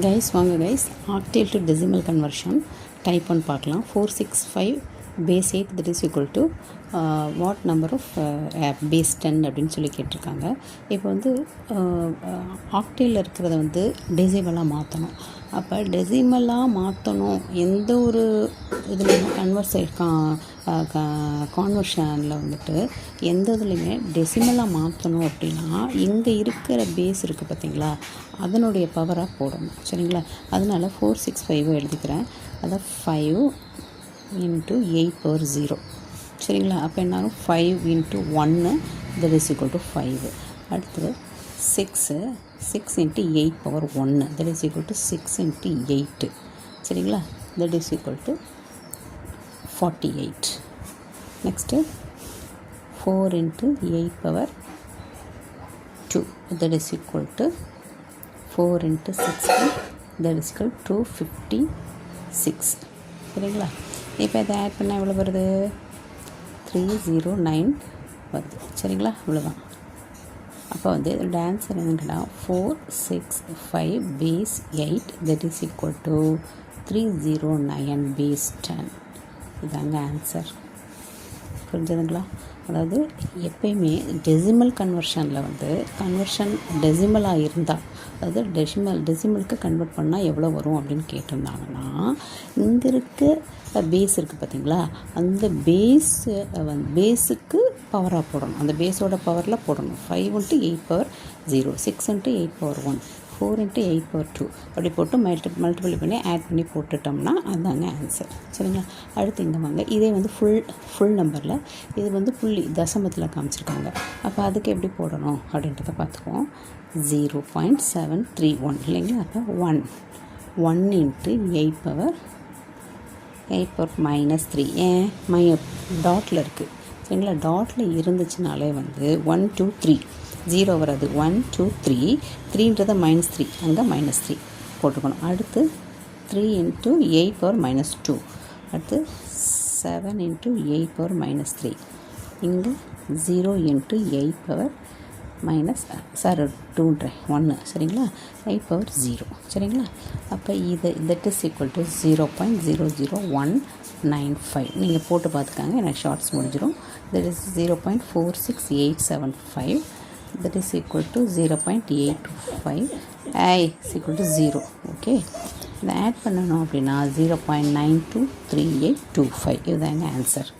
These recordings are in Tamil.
கைஸ் வாங்க guys octal to decimal conversion type பண்ணி பார்க்கலாம். 465 base 8 that is equal to what number of base 10 அப்படின்னு சொல்லி கேட்டிருக்காங்க. இப்போ வந்து ஆக்டேலில் இருக்கிறத வந்து டெசிமலாக மாற்றணும். அப்போ டெசிமலாக மாற்றணும் எந்த ஒரு இதில் கான்வர்ஷனில் வந்துட்டு எந்த இதுலையுமே டெசிமலாக மாற்றணும் அப்படின்னா இங்கே இருக்கிற பேஸ் இருக்குது பார்த்தீங்களா, அதனுடைய பவராக போடணும். சரிங்களா? அதனால் 465 எழுதிக்கிறேன். அதான் 5 × 8/0. சரிங்களா? அப்போ என்னாகும் 5 × 1 தட் இஸ் ஈக்குவல் டு 5. அடுத்தது 6 × 8/1 தட் இஸ் ஈக்குவல் டு 6 × 8. சரிங்களா? That is equal to 48. Next 4 × 8/2 that is equal to 4 × 60 that is equal to 256. சரிங்களா? இப்போ இதை ஆட் பண்ணால் எவ்வளோ வருது? 309 வருது. சரிங்களா? இவ்வளோதான். அப்போ வந்து இதோட ஆன்சர் என்னென்னா 465 base 8 that is equal to 309 base 10. இதாங்க ஆன்சர். புரிஞ்சதுங்களா? அதாவது எப்பயுமே டெசிமல் கன்வர்ஷனில் வந்து கன்வர்ஷன் டெசிமலாக இருந்தால், அதாவது டெசிமலுக்கு கன்வெர்ட் பண்ணால் எவ்வளோ வரும் அப்படின்னு கேட்டிருந்தாங்கன்னா, இங்கே இருக்க பேஸ் இருக்குது பார்த்தீங்களா, அந்த பேஸுக்கு பவராக போடணும். அந்த பேஸோட பவரில் போடணும். 5 × 8/0, 6 × 8/1, 4 × 8/2 அப்படி போட்டு மல்டிபிள் பண்ணி ஆட் பண்ணி போட்டுட்டோம்னா அதுதாங்க ஆன்சர். சரிங்களா? அடுத்து இங்கே வாங்க. இதே வந்து ஃபுல் நம்பரில் இது வந்து புள்ளி தசமத்தில் காமிச்சிருக்காங்க. அப்போ அதுக்கு எப்படி போடணும் அப்படின்றத பார்த்துக்குவோம். 0.731 இல்லைங்களா? அப்போ 1 × 8/3 ஏன் டாட்டில் இருக்குது. சரிங்களா? டாட்டில் இருந்துச்சுனாலே வந்து 1 2 3 0 வராது. 1 2 3 3ன்றதை -3 அங்கே -3 போட்டுக்கணும். அடுத்து 3 × 8/-2, அடுத்து 7 × 8/-3, இங்கே 0 × 8/-1. சரிங்களா? 8/0. சரிங்களா? அப்போ இது தட் இஸ் ஈக்குவல் டு 0.00195. நீங்கள் போட்டு பார்த்துக்காங்க, எனக்கு ஷார்ட்ஸ் முடிஞ்சிடும். That is 0.46875. that is equal to 0.825. I is equal to 0. Okay, இதை ஆட் பண்ணணும் அப்படின்னா 0.923825. இதுதாங்க ஆன்சர்.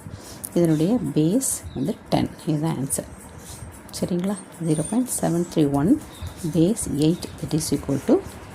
இதனுடைய பேஸ் வந்து 10. இதுதான் ஆன்சர். சரிங்களா? 0.731 base 8 that is equal to